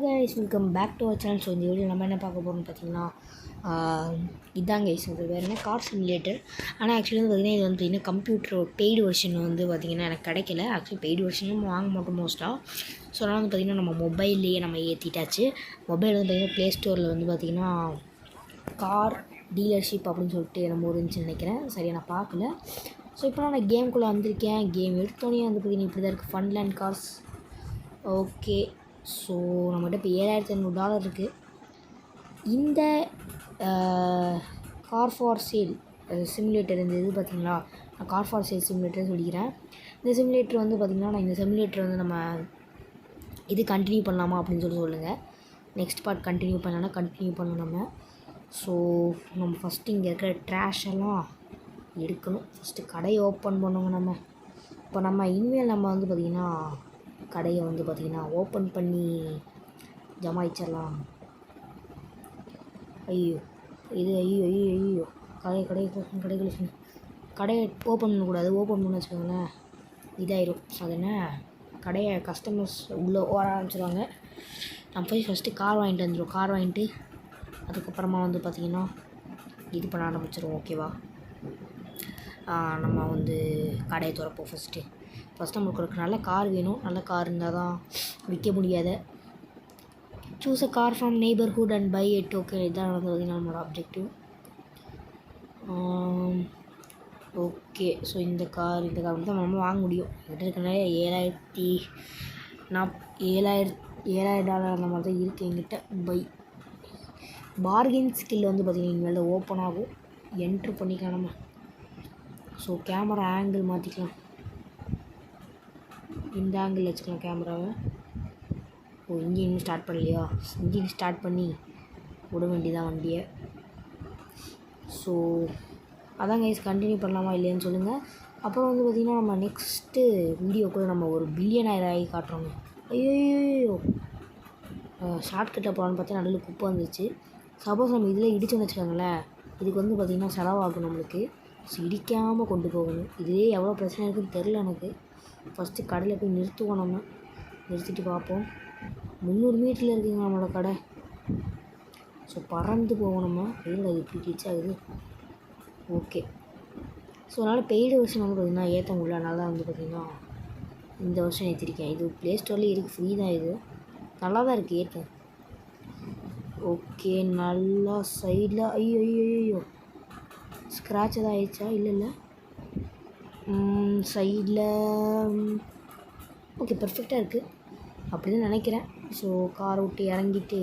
Guys welcome back to our channel. So இந்த video நம்ம என்ன பார்க்க போகிறோம்னு பார்த்தீங்கன்னா இதாங்க கைஸ், இது வேறு என்ன கார் சிமுலேட்டர். ஆனால் ஆக்சுவலி வந்து பார்த்திங்கன்னா இது வந்து பார்த்திங்கன்னா கம்ப்யூட்டர் பெய்டு வெர்ஷன் வந்து பார்த்திங்கன்னா எனக்கு கிடைக்கல. ஆக்சுவலி பெய்டு வெர்ஷனும் வாங்க மாட்டோம் மோஸ்ட்டாக. ஸோ அதனால் வந்து பார்த்திங்கன்னா நம்ம மொபைல்லையே நம்ம ஏற்றிட்டாச்சு. மொபைல் வந்து பார்த்திங்கன்னா ப்ளே ஸ்டோரில் வந்து பார்த்திங்கன்னா கார் டீலர்ஷிப் அப்படின்னு சொல்லிட்டு நம்ம இருந்துச்சுன்னு நினைக்கிறேன். சரியாக நான் பார்க்கல. ஸோ இப்போ நான் கேமுக்குள்ளே வந்திருக்கேன். கேம் எடுத்தோடனே வந்து பார்த்திங்கன்னா இப்படி தான் இருக்குது, ஃபன்லேண்ட் கார்ஸ். ஓகே, ஸோ நம்மகிட்ட இப்போ $7,500 இருக்குது. இந்த கார் ஃபார் சேல் சிமுலேட்டர் இந்த இது பார்த்திங்களா, நான் கார் ஃபார் சேல் சிமுலேட்டர் சொல்லிக்கிறேன். இந்த சிமுலேட்டர் வந்து பார்த்திங்கன்னா நான் இந்த சிமுலேட்டர் வந்து நம்ம இது கண்டினியூ பண்ணலாமா அப்படின்னு சொல்லுங்கள். நெக்ஸ்ட் பார்ட் கண்டினியூ பண்ணலான்னா கண்டினியூ பண்ணலாம் நம்ம. ஸோ நம்ம ஃபஸ்ட்டு இங்கே இருக்கிற ட்ராஷ் எல்லாம் எடுக்கணும். ஃபஸ்ட்டு கடையை ஓப்பன் பண்ணுவோங்க நம்ம. இப்போ நம்ம இனிமேல் நம்ம வந்து பார்த்திங்கன்னா கடையை வந்து பார்த்திங்கன்னா ஓப்பன் பண்ணி ஜமாயிச்சிடலாம். ஐயோ இது ஐயோ கடையை ஓப்பன் பண்ணக்கூடாது. ஓப்பன் பண்ண வச்சுக்கோங்களேன் இதாயிரும். அதனை கடையை கஸ்டமர்ஸ் உள்ளே ஓட ஆரம்பிச்சிடுவாங்க. நம்ம போய் ஃபஸ்ட்டு கார் வாங்கிட்டு வந்துடும். கார் வாங்கிட்டு அதுக்கப்புறமா வந்து பார்த்திங்கன்னா இது பண்ண ஆரம்பிச்சிடும். ஓகேவா, நம்ம வந்து கடையை திறப்போம். ஃபஸ்ட்டு நம்மளுக்கு ஒரு நல்ல கார் வேணும். நல்ல கார் இருந்தால் தான் விற்க முடியாத. Choose a car from neighbourhood and buy it. Okay, இதுதான் வந்து பார்த்திங்கன்னா நம்மளோட ஆப்ஜெக்டிவ். ஓகே, ஸோ இந்த கார் வந்து நம்ம வாங்க முடியும். என்கிட்ட இருக்கனால $7,000 அந்த மாதிரி தான் இருக்குது என்கிட்ட. பை பார்கென் ஸ்கில் வந்து பார்த்திங்கன்னா இனிமேல் ஓப்பன் ஆகும். என்ட்ரு பண்ணிக்கலாம் நம்ம. ஸோ கேமரா ஆங்கிள் மாற்றிக்கலாம். இந்த ஆங்கிள் வச்சுக்கலாம் கேமராவை. ஓ, இன்ஜின் ஸ்டார்ட் பண்ணலையா? இன்ஜின் ஸ்டார்ட் பண்ணி விட வேண்டியதான் வண்டியை. ஸோ அதான் கைஸ், கண்டினியூ பண்ணலாமா இல்லையான்னு சொல்லுங்கள். அப்புறம் வந்து பார்த்திங்கன்னா நம்ம நெக்ஸ்ட்டு வீடியோக்குள்ளே நம்ம ஒரு பில்லியனர் ஆகி காட்டுறோங்க. ஐயோ, ஷார்ட்கட்டில் போகலான்னு பார்த்தா நடுவில் குப்பை வந்துச்சு. சப்போஸ் நம்ம இதில் இடிச்சோன்னு வச்சுக்கோங்களேன், இதுக்கு வந்து பார்த்திங்கன்னா செலவாகும் நம்மளுக்கு. ஸோ இடிக்காமல் கொண்டு போகணும். இதுவே எவ்வளோ பிரச்சனை இருக்குதுன்னு தெரில எனக்கு. ஃபஸ்ட்டு கடையில் போய் நிறுத்துவோம். நம்ம நிறுத்திட்டு பார்ப்போம். 300 மீட்டரில் இருக்குங்க நம்மளோட கடை. ஸோ பறந்து போவோம் நம்ம. இல்லை இப்படி ரீச் ஆகுது. ஓகே, ஸோ அதனால் பெய்டு வெர்ஷன் வந்து பார்த்திங்கன்னா ஏற்ற முடியல. அதனால தான் வந்து பார்த்திங்கன்னா இந்த வருஷம் ஏற்றிருக்கேன். இது ப்ளே ஸ்டோர்லேயே இருக்குது, ஃப்ரீ தான். இது நல்லா தான் இருக்குது, ஏற்ற. ஓகே, நல்லா சைடில் ஐயோ ஸ்க்ராட்ச் எதாவது ஆயிடுச்சா? இல்லை சைடில் ஓகே, பர்ஃபெக்டாக இருக்குது அப்படி தான் நினைக்கிறேன். ஸோ காரை விட்டு இறங்கிட்டு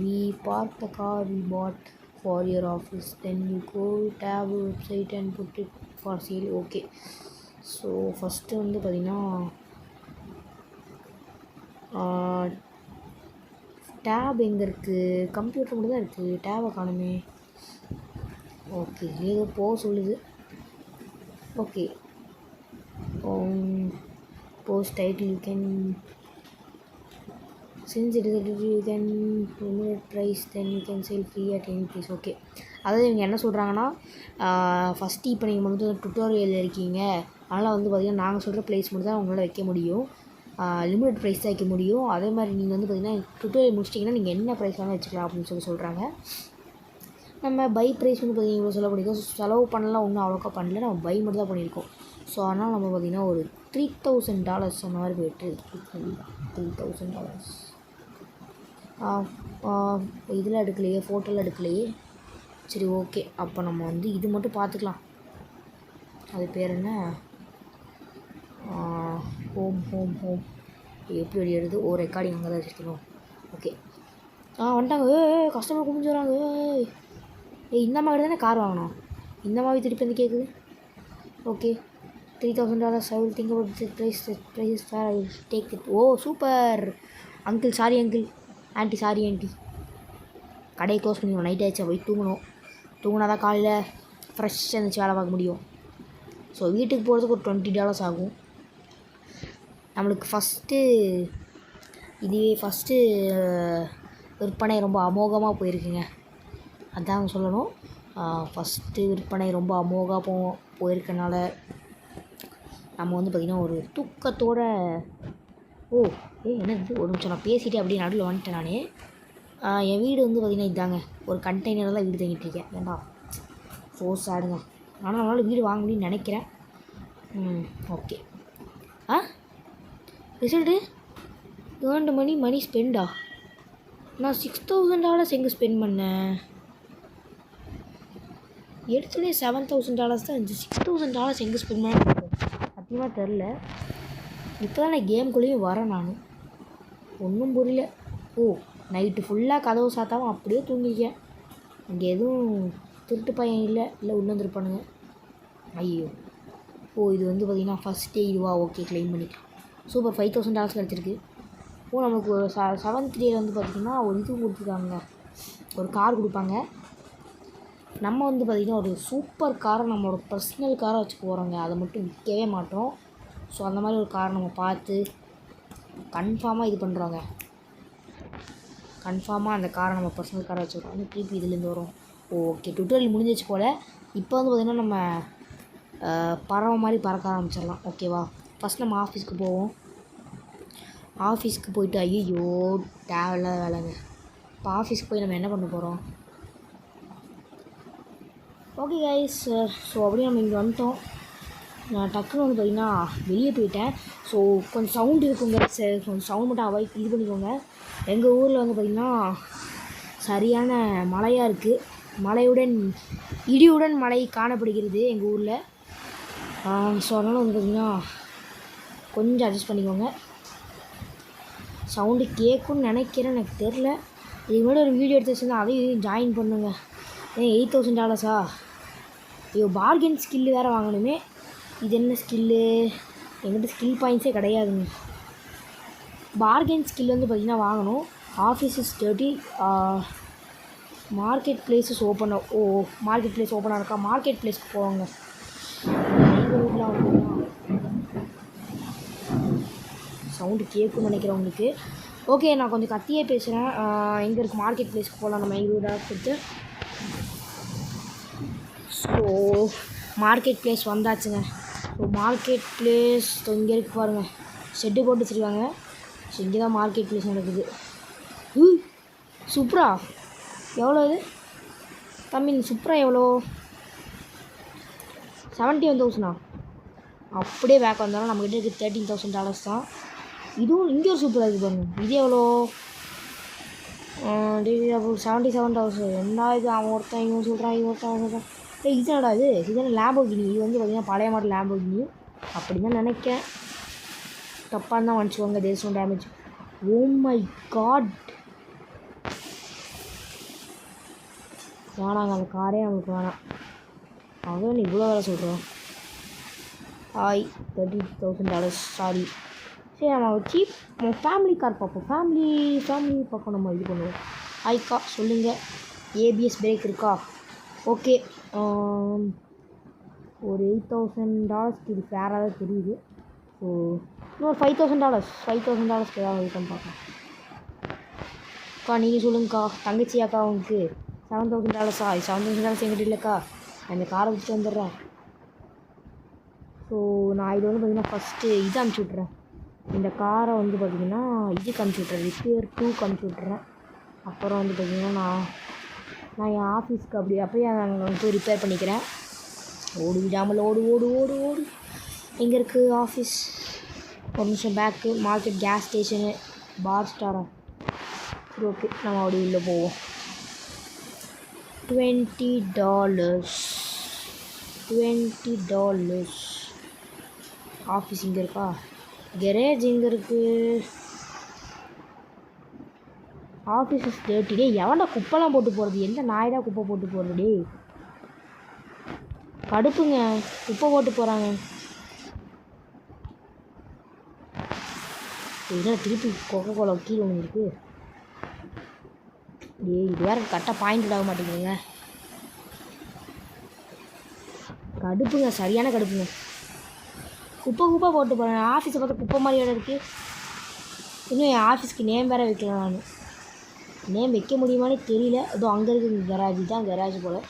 we park the car we bought for your office, then you go tab website and put it for sale. Okay, so first வந்து பார்த்திங்கன்னா டேப் எங்கே இருக்குது? கம்ப்யூட்டர் மட்டும் தான் இருக்குது, டேபை காணுமே. ஓகே, ஏதோ போக சொல்லுது. Okay, post title you can, since it is a you can limited price, then you can sell free at any price. Okay, அதாவது இவங்க என்ன சொல்கிறாங்கன்னா, ஃபஸ்ட்டு இப்போ நீங்கள் வந்து டுட்டோரியல் இருக்கீங்க, அதனால் வந்து பார்த்திங்கன்னா நாங்கள் சொல்கிற ப்ரைஸ் மட்டும் தான் உங்களால் வைக்க முடியும். லிமிட்டட் ப்ரைஸ் தான் வைக்க முடியும். அதே மாதிரி நீங்கள் வந்து பார்த்திங்கன்னா டுட்டோரியல் முடிச்சிட்டிங்கன்னா நீங்கள் என்ன ப்ரைஸ் வேணால் வச்சுக்கலாம் அப்படின்னு சொல்கிறாங்க. நம்ம பை ப்ரைஸ் வந்து பார்த்திங்கன்னா இவ்வளோ சொல்ல முடியும். செலவு பண்ணலாம், ஒன்றும் அவ்வளோக்கா பண்ணல. நம்ம பை மட்டும் தான் பண்ணியிருக்கோம். ஸோ அதனால் நம்ம பார்த்திங்கன்னா ஒரு $3,000 அந்த மாதிரி போய்ட்டு $3,000 இதில் எடுக்கலையே, ஃபோட்டோவில் எடுக்கலையே. சரி, ஓகே, அப்போ நம்ம வந்து இது மட்டும் பார்த்துக்கலாம். அது பேர் என்ன, ஹோம் எப்படி வெளியிடுது? ஓ, ரெக்கார்டிங் அங்கே தான் வச்சுருக்கணும். ஓகே, வந்துட்டாங்க. கஸ்டமர் கும்பிட்டு வராங்க. இந்த மாதிரி தானே கார் வாங்கணும். இந்த மாதிரி திருப்பி வந்து கேட்குது. Okay, $3,000 I will think about the price is fair, I will take it. Oh super uncle, sorry uncle, aunty sorry aunty. கடையை க்ளோஸ் பண்ணிடுவோம். நைட் ஆகிடுச்சா, போய் தூங்கினா தான் காலையில் ஃப்ரெஷ்ஷாக இருந்துச்சு வேலை பார்க்க முடியும். ஸோ வீட்டுக்கு போகிறதுக்கு ஒரு $20 ஆகும் நம்மளுக்கு. ஃபஸ்ட்டு விற்பனை ரொம்ப அமோகமாக போயிருக்குங்க, அதான் சொல்லணும். ஃபஸ்ட்டு விற்பனை ரொம்ப அமோகமாக போயிருக்கனால நம்ம வந்து பார்த்திங்கன்னா ஒரு தூக்கத்தோடு ஓ என்னது ஒரு நிமிஷம் நான் பேசிவிட்டு அப்படியே நடுவில் வந்துட்டேன் நானே. என் வீடு வந்து பார்த்திங்கன்னா இதாங்க, ஒரு கண்டெய்னரில் தான் வீடு தங்கிட்டு இருக்கேன். ஏண்டா ஸோ சேடுங்க. ஆனால் நம்மளால் வீடு வாங்க முடியும்னு நினைக்கிறேன். ஓகே. ரிசல்ட்டு ஏர்ன்டு மணி ஸ்பெண்டா? நான் $6,000 எங்கே ஸ்பெண்ட் பண்ணேன்? எடுத்துலேயே $7,000 தான் இருந்துச்சு. $6,000 எங்கே ஸ்பெண்ட் பண்ண சத்தியமாக தெரில. இப்போ தான் நான் கேம்குள்ளேயும் வரேன். நான் ஒன்றும் புரியல. நைட்டு ஃபுல்லாக கதவு சாத்தாமல் அப்படியே தூங்கிக்கேன். இங்கே எதுவும் திருட்டு பையன் இல்லை உள்ளே வந்துருப்பானுங்க. ஐயோ இது வந்து பார்த்திங்கன்னா ஃபஸ்ட்டே இதுவா? ஓகே, க்ளைம் பண்ணிக்கலாம். சூப்பர், $5,000 கிடச்சிருக்கு. நமக்கு ஒரு 7th டேயில் வந்து பார்த்திங்கன்னா ஒரு இது கொடுத்துருக்காங்க, ஒரு கார் கொடுப்பாங்க. நம்ம வந்து பார்த்திங்கன்னா ஒரு சூப்பர் காரை நம்மளோட பர்சனல் காரை வச்சு போகிறோங்க. அதை மட்டும் விற்கவே மாட்டோம். ஸோ அந்த மாதிரி ஒரு காரை நம்ம பார்த்து கன்ஃபார்மாக இது பண்ணுறோங்க. கன்ஃபார்மாக அந்த காரை நம்ம பர்சனல் காரை வச்சுருக்கோம். திருப்பி இதுலேருந்து வரும். ஓகே, டுட்டோரியல் முடிஞ்சிச்சு போல். இப்போ வந்து பார்த்திங்கன்னா நம்ம பறவை மாதிரி பறக்க ஆரம்பிச்சிடலாம். ஓகேவா? ஃபஸ்ட் நம்ம ஆஃபீஸ்க்கு போவோம். ஆஃபீஸ்க்கு போயிட்டு ஐயோ தேவையில்லாத வேலைங்க. இப்போ ஆஃபீஸ்க்கு போய் நம்ம என்ன பண்ண போகிறோம்? ஓகே கைஸ், ஸோ அப்படியே நம்ம இங்கே வந்துட்டோம். நான் டக்குன்னு வந்து பார்த்திங்கன்னா வெளியே போயிட்டேன். ஸோ கொஞ்சம் சவுண்டு இருக்குங்க, கொஞ்சம் சவுண்ட் மட்டும் அவாய்ட் இது பண்ணிக்கோங்க. எங்கள் ஊரில் வந்து பார்த்திங்கன்னா சரியான மழையாக இருக்குது. மழையுடன் இடியுடன் மழை காணப்படுகிறது எங்கள் ஊரில். ஸோ அதனால் வந்து பார்த்திங்கன்னா கொஞ்சம் அட்ஜஸ்ட் பண்ணிக்கோங்க. சவுண்டு கேட்கும்னு நினைக்கிறேன், எனக்கு தெரில. இதுக்கு முன்னாடி ஒரு வீடியோ எடுத்து வச்சுருந்தா அதையும் ஜாயின் பண்ணுங்க. $8,000 ஐயோ, பார்கென் ஸ்கில்லு வேறு வாங்கணுமே. இது என்ன ஸ்கில்லு? எங்கிட்ட ஸ்கில் பாயிண்ட்ஸே கிடையாதுங்க. பார்கென் ஸ்கில் வந்து பார்த்திங்கன்னா வாங்கணும். Office is dirty, market places open. Market place ஓப்பனாக இருக்கா? மார்க்கெட் பிளேஸ்க்கு போவாங்க. எங்கள் ஊரில் வந்து சவுண்டு கேட்குன்னு நினைக்கிறேன் உங்களுக்கு. ஓகே, நான் கொஞ்சம் கத்தியே பேசுகிறேன். எங்கே இருக்குது மார்க்கெட் பிளேஸ்க்கு போகலாம் நம்ம $20 கொடுத்து. ஸோ மார்க்கெட் பிளேஸ் வந்தாச்சுங்க. ஸோ மார்க்கெட் பிளேஸ் இங்கே இருக்குது பாருங்கள், ஷெட்டு போட்டு வச்சுருக்காங்க. ஸோ இங்கே தான் மார்க்கெட் பிளேஸ் நடக்குது. சூப்பரா எவ்வளோ இது தம்பி? சூப்பரா எவ்வளோ? 71,000. அப்படியே பேக் வந்தாலும் நம்மக்கிட்ட இருக்குது $13,000 தான். இதுவும் இங்கே ஒரு சூப்பராக இருக்குது பாருங்க. இது எவ்வளோ? 77,000. என்ன இது? அவன் ஒருத்தன் இவன் சொல்கிறான், இவன் ஒருத்தன். இது என்னடா இது? இதுதானே லேம்போகினி. இது வந்து பார்த்திங்கன்னா பழைய மாடல் லேம்போகினி அப்படி தான் நினைக்கிறேன். தப்பாக தான் வந்துச்சுவாங்க. There's no damage. Oh my God, வேணாங்க அந்த காரே நம்மளுக்கு வேணாம். அவன் இவ்வளோ வேலை சொல்கிறோம். $30,000 சாரி. சரி, நம்ம சீப் நம்ம ஃபேமிலி கார் பார்ப்போம். ஃபேமிலி பார்ப்போம். நம்ம இது பண்ணுவோம். ஹாய்க்கா சொல்லுங்கள், ஏபிஎஸ் பிரேக் இருக்கா? ஓகே, ஒரு $8,000 இது ஃபேராக தான் தெரியுது. ஸோ இன்னொரு $5,000 ஏதாவது இருக்குன்னு பார்க்கலாம். அக்கா நீங்கள் சொல்லுங்கக்கா. தங்கச்சியாக்கா உங்களுக்கு $7,000? $7,000 எங்கிட்ட இல்லைக்கா. அந்த காரை வச்சுட்டு வந்துடுறேன். ஸோ நான் இது வந்து பார்த்திங்கன்னா ஃபஸ்ட்டு இது அனுப்பிச்சி விட்றேன். இந்த காரை வந்து பார்த்திங்கன்னா இதுக்கு அனுப்பிச்சி விட்றேன், ரிப்பேர் 2க்கு அனுப்பிச்சி விட்றேன். அப்புறம் வந்து பார்த்திங்கன்னா நான் என் ஆஃபீஸ்க்கு அப்போயே நாங்கள் போய் ரிப்பேர் பண்ணிக்கிறேன். ஓடு விடாமல் ஓடு. எங்கே இருக்குது ஆஃபீஸ்? ஒரு நிமிஷம். பேக்கு, மார்க்கெட், கேஸ் ஸ்டேஷனு, பார் ஸ்டாரா? சரி, ஓகே, நம்ம அப்படி உள்ளே போவோம். $20. ஆஃபீஸ் இங்கே இருக்கா? கெரேஜ் எங்கே இருக்குது? Office is dirty. டே, எவன்டா குப்பைலாம் போட்டு போகிறது? எந்த நாய் தான் குப்பை போட்டு போகிறது? டே கடுப்புங்க, குப்பை போட்டு போகிறாங்க. இதெல்லாம் திருப்பி கொக்கோ கோலா கீழே ஒன்று இருக்குது. இது வேறு கரெக்டாக பாயிண்ட் ஆக மாட்டேங்குதுங்க. கடுப்புங்க, சரியான கடுப்புங்க. குப்பை போட்டு போகிறேன். ஆஃபீஸை பார்த்தா குப்பை மாதிரி இடம் இருக்குது. இன்னும் என் ஆஃபீஸ்க்கு நேம் வேறு வைக்கலாம். நான் நேம் வைக்க முடியுமானே தெரியல. அதுவும் அங்கே இருக்குது கராஜ். தான் கராஜ் போல்.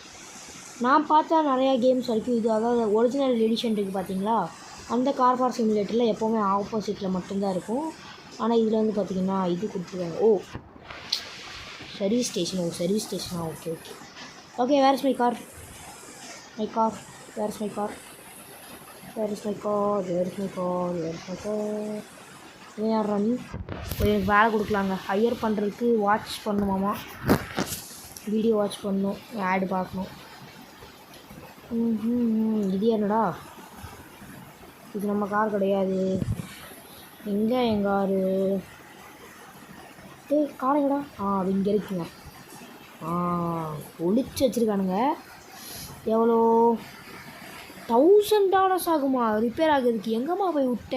நான் பார்த்தா நிறையா கேம்ஸ் வரைக்கும் இது, அதாவது ஒரிஜினல் எடிஷன் இருக்குது பார்த்தீங்களா? அந்த கார் சிமுலேட்டரில் எப்போவுமே ஆப்போசிட்டில் மட்டும்தான் இருக்கும். ஆனால் இதில் வந்து பார்த்திங்கன்னா இது கொடுத்துருக்காங்க. Oh service station. சர்வீஸ் ஸ்டேஷனா? Okay okay okay. Where is my car? My car where is my car? Where is my car? Where is my car? Where is my car? ஏன் ரன் எனக்கு வேலை கொடுக்கலாங்க. ஹையர் பண்ணுறதுக்கு வாட்ச் பண்ணணுமாமா, வீடியோ வாட்ச் பண்ணணும், ஆடு பார்க்கணும். இது என்னடா, இது நம்ம கார் கிடையாது. எங்கே என் காரு? கார் எங்கடா? அது இங்கே இருக்குங்க. ஒழிச்சு வச்சுருக்கானுங்க. எவ்வளோ? $1000 ஆகுமா ரிப்பேர் ஆகுறதுக்கு? எங்கம்மா போய் விட்ட?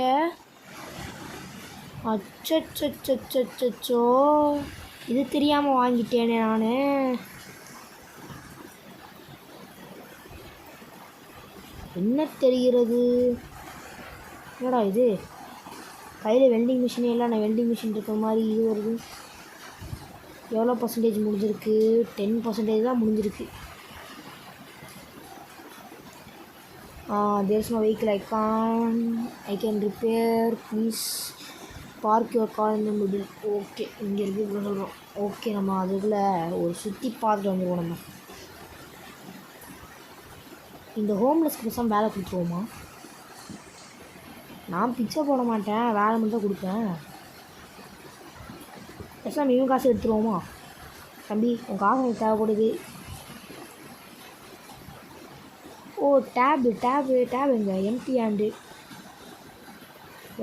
அச்சோ, இது தெரியாமல் வாங்கிட்டேனே நான். என்ன தெரிகிறது? என்னடா இது? கையில் வெல்டிங் மிஷினே இல்லை, நான் வெல்டிங் மிஷின் இருக்கிற மாதிரி இது வருது. எவ்வளோ பர்சன்டேஜ் முடிஞ்சிருக்கு? 10% தான் முடிஞ்சிருக்கு. There is no vehicle. I can repair. Please park your car in the middle. Okay, இங்கே இருக்குது இவ்வளோ சொல்கிறோம். ஓகே, நம்ம அதுக்குள்ளே ஒரு சுற்றி பார்த்துட்டு வந்துடுவோம். நம்ம இந்த ஹோம்லெஸ்க்கு பேசாமல் வேலை கொடுத்துருவோமா? நான் பிச்சை போட மாட்டேன், வேலை மட்டும் தான் கொடுப்பேன். பேசாமல் இவன் காசு எடுத்துருவோமா? தம்பி, உன் காசு எனக்கு தேவைப்படுது. ஓ டேபு எங்கே?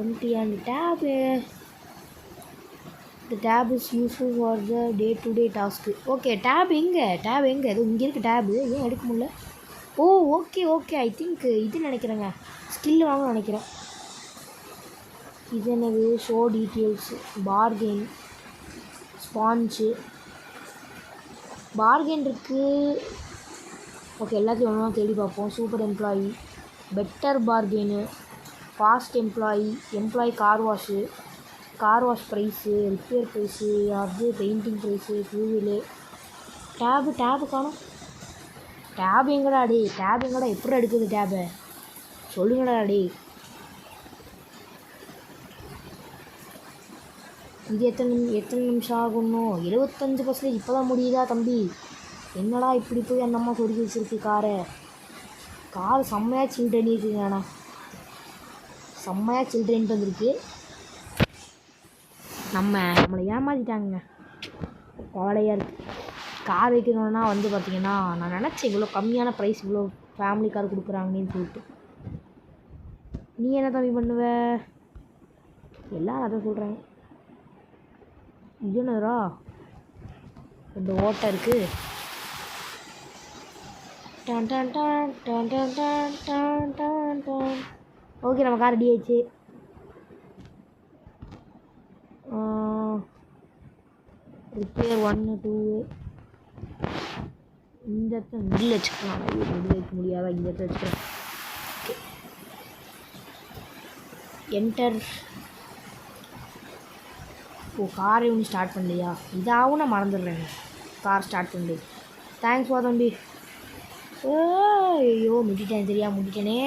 Empty hand tab. The tab is useful for the day-to-day task. Okay, tab எங்கே? இது இங்கே இருக்குது டேபு. ஏன் எடுக்க முடியல? ஓகே ஐ திங்க் இது நினைக்கிறேங்க, ஸ்கில் வாங்க நினைக்கிறேன். இது என்னது? Show details, bargain, sponge, bargain இருக்குது. ஓகே, எல்லாத்தையும் ஒன்றா தேடி பார்ப்போம். Super employee, better bargain, fast employee car wash price, repair price, அது பெயிண்டிங் ப்ரைஸு, ஃபியூவலு. டேபு காணும். டேப் எங்கடா டே? எப்படி எடுக்குது டேபை? சொல்லுங்கடா டே. இது எத்தனை நிமிஷம் ஆகணும்? 75% இப்போ தான் முடியுதா தம்பி? என்னடா இப்படி போய் அந்த அம்மா சொருக்கி வச்சுருக்கு கார் செம்மையாக சில்ட்ரன் இருக்குங்க. ஆனால் செம்மையாக சில்ட்ரன்ட்டு வந்திருக்கு. நம்மளை ஏமாற்றிட்டாங்க. கவலையாக இருக்குது. கார் வைக்கணுன்னா வந்து பார்த்திங்கன்னா, நான் நினச்சேன் இவ்வளோ கம்மியான ப்ரைஸ், இவ்வளோ ஃபேமிலி கார் கொடுக்குறாங்கன்னு சொல்லிட்டு. நீ என்ன தம்பி பண்ணுவ? எல்லோரும் அதை சொல்கிறாங்க. இது என்னடா, இந்த ஓட்டை இருக்குது. ஓகே, நம்ம கார் ரெடி ஆயிடுச்சு. ரிப்பேர் 1 2 இந்த இடத்துல மிடில் வச்சுக்கலாம். மிடில் வைக்க முடியாதா? இந்த இடத்துல வச்சுக்கலாம். Okay, enter. காரை ஒன்றும் ஸ்டார்ட் பண்ணலையா? இதாகவும் நான் மறந்துடுறேங்க. கார் ஸ்டார்ட் பண்ணு. தேங்க்ஸ் வா தம்பி. ஐயோ முட்டிட்டேனே.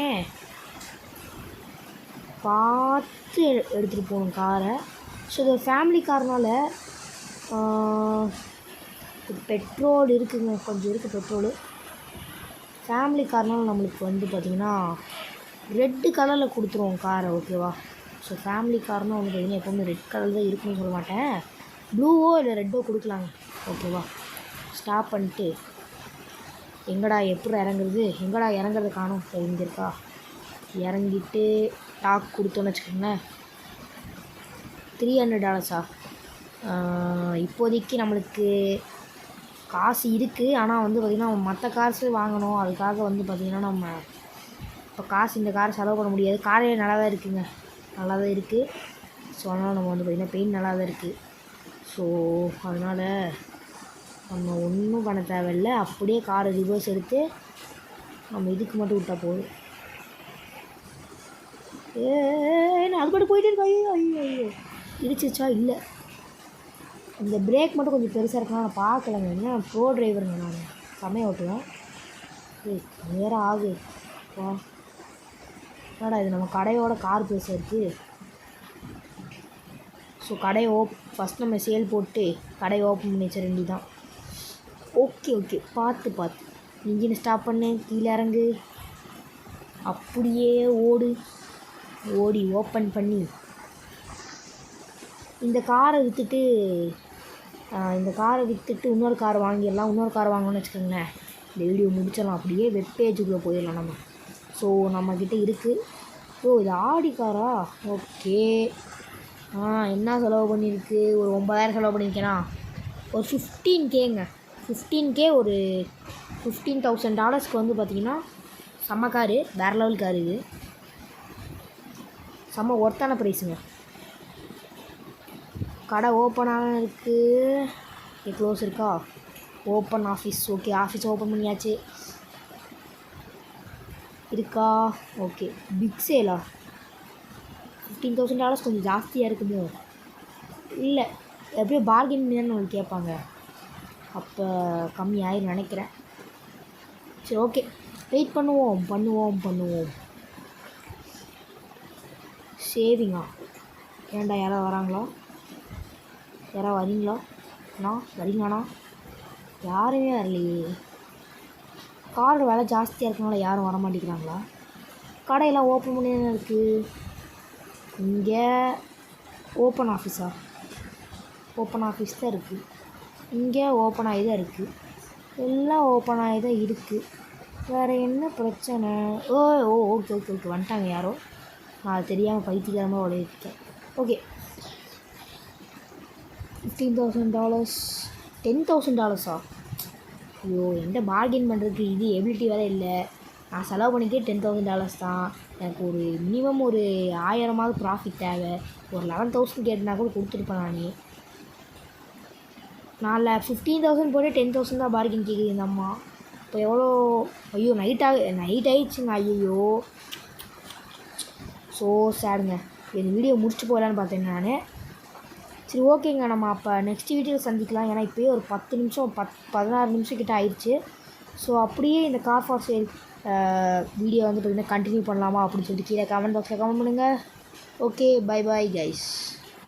பார்த்து எடுத்துகிட்டு போகணும் காரை. ஸோ இது ஃபேமிலி கார்னால் பெட்ரோல் இருக்குங்க, கொஞ்சம் இருக்குது பெட்ரோலு. ஃபேமிலி கார்னால் நம்மளுக்கு வந்து பார்த்திங்கன்னா ரெட்டு கலரில் கொடுத்துருவோம் காரை. ஓகேவா? ஸோ ஃபேமிலி கார்னால் வந்து பார்த்திங்கன்னா எப்போவுமே ரெட் கலர் தான் இருக்குன்னு சொல்ல மாட்டேன், ப்ளூவோ இல்லை ரெட்டோ கொடுக்கலாங்க. ஓகேவா? ஸ்டாப் பண்ணிட்டு எங்கடா எப்படி இறங்குறது காணும். இங்கே இருக்கா? இறங்கிட்டு டாக் கொடுத்தோன்னு வச்சுக்கோங்களேன். $300. இப்போதைக்கு நம்மளுக்கு காசு இருக்குது. ஆனால் வந்து பார்த்திங்கன்னா மற்ற காசு வாங்கணும். அதுக்காக வந்து பார்த்திங்கன்னா நம்ம இப்போ காசு இந்த காரை செலவு பண்ண முடியாது. காரே நல்லா தான் இருக்குங்க, நல்லா தான் இருக்குது. ஸோ அதனால் நம்ம வந்து பார்த்திங்கன்னா பெயிண்ட் நல்லா தான் இருக்குது. ஸோ அதனால் நம்ம ஒன்றும் பண்ண தேவையில்லை. அப்படியே காரை ரிவர்ஸ் எடுத்து நம்ம இதுக்கு மட்டும் விட்டால் போதும். என்ன அது மட்டும் போயிட்டே இருக்கா? ஐயோ இடிச்சிச்சா? இல்லை, இந்த பிரேக் மட்டும் கொஞ்சம் பெருசாக இருக்கலாம். நான் பார்க்கலங்க. என்ன ப்ரோ டிரைவருங்க, நான் செமையாக ஓட்டுவேன். நேரம் ஆகு வா. என்னடா இது நம்ம கடையோட கார் பெருசாக இருக்குது. ஸோ கடையை ஃபஸ்ட் நம்ம சேல் போட்டு கடையை ஓப்பன் பண்ணி வச்ச ரெண்டி தான். ஓகே பார்த்து இன்ஜினை ஸ்டாப் பண்ணு, கீழே இறங்கு, அப்படியே ஓடி ஓப்பன் பண்ணி இந்த காரை விற்றுட்டு இன்னொரு கார் வாங்கிடலாம். இன்னொரு கார் வாங்கணும்னு வச்சுக்கோங்களேன், இந்த வீடியோ முடிச்சிடலாம். அப்படியே வெப் பேஜுக்குள்ளே போயிடலாம் நம்ம. ஸோ நம்மக்கிட்ட இருக்குது. இது ஆடி காரா? ஓகே. என்ன செலவு பண்ணியிருக்கு? ஒரு 9,000 செலவு பண்ணியிருக்கேனா? ஒரு 15Kங்க. 15K ஒரு $15,000 வந்து பார்த்திங்கன்னா செம்ம காரு, வேறு லெவல் காரு. இது செம்ம ஒர்த்தான ப்ரைஸுங்க. கடை ஓப்பனாக இருக்குது. க்ளோஸ் இருக்கா? Open office. Okay, office open பண்ணியாச்சு. இருக்கா? ஓகே. பிக் சேலா? $15,000 கொஞ்சம் ஜாஸ்தியாக இருக்குமோ? இல்லை, எப்படியோ பார்கெயின் பண்ணி தான் உங்களுக்கு கேட்பாங்க, அப்போ கம்மி ஆயிரும் நினைக்கிறேன். சரி, ஓகே, வெயிட் பண்ணுவோம். சேவிங்கா? ஏன்டா யாராவது வராங்களா? யாராவது வரீங்களா? வரீங்களாண்ணா? யாருமே வரலையே. காரோட விலை ஜாஸ்தியாக இருக்கனால யாரும் வர மாட்டேங்கிறாங்களா? கடையெல்லாம் ஓப்பன் பண்ணி தானே இருக்குது. இங்கே ஓப்பன் ஆஃபீஸா? ஓப்பன் ஆஃபீஸ் தான் இருக்குது. இங்கே ஓப்பன் ஆகி தான் இருக்குது. எல்லாம் ஓப்பன் ஆகி தான் இருக்குது. வேறு என்ன பிரச்சனை? ஓகே வந்துட்டாங்க யாரோ. நான் அது தெரியாமல் பைத்தியக்காரமாக உடையிருக்கேன். ஓகே, $15,000 $10,000. ஐயோ, என்கிட்ட பார்கெயின் பண்ணுறதுக்கு இது எபிலிட்டி வேறு இல்லை. நான் செலவு பண்ணிக்கே $10,000 தான். எனக்கு ஒரு மினிமம் ஒரு 1000 ப்ராஃபிட் தேவை. ஒரு 11,000 கேட்டுனா கூட கொடுத்துருப்பேன். நான் 15,000 போட்டு 10,000 தான் பார்கெயின் கேட்குது இந்த அம்மா. இப்போ எவ்வளோ? ஐயோ, நைட் ஆகிடுச்சுங்க. ஐயோ, ஸோ சேடுங்க. இந்த வீடியோ முடிச்சுட்டு போகலான்னு பார்த்தேன் நான். சரி, ஓகேங்க, நம்ம அப்போ நெக்ஸ்ட் வீடியோவில் சந்திக்கலாம். ஏன்னா இப்போயே ஒரு 10 நிமிஷம் 16 நிமிஷம் கிட்ட ஆயிடுச்சு. ஸோ அப்படியே இந்த கார் ஃபார் சேல் வீடியோ வந்து பார்த்திங்கன்னா கண்டினியூ பண்ணலாமா அப்படின்னு சொல்லிட்டு கீழே கமெண்ட் பாக்ஸில் கமெண்ட் பண்ணுங்கள். Okay, bye guys.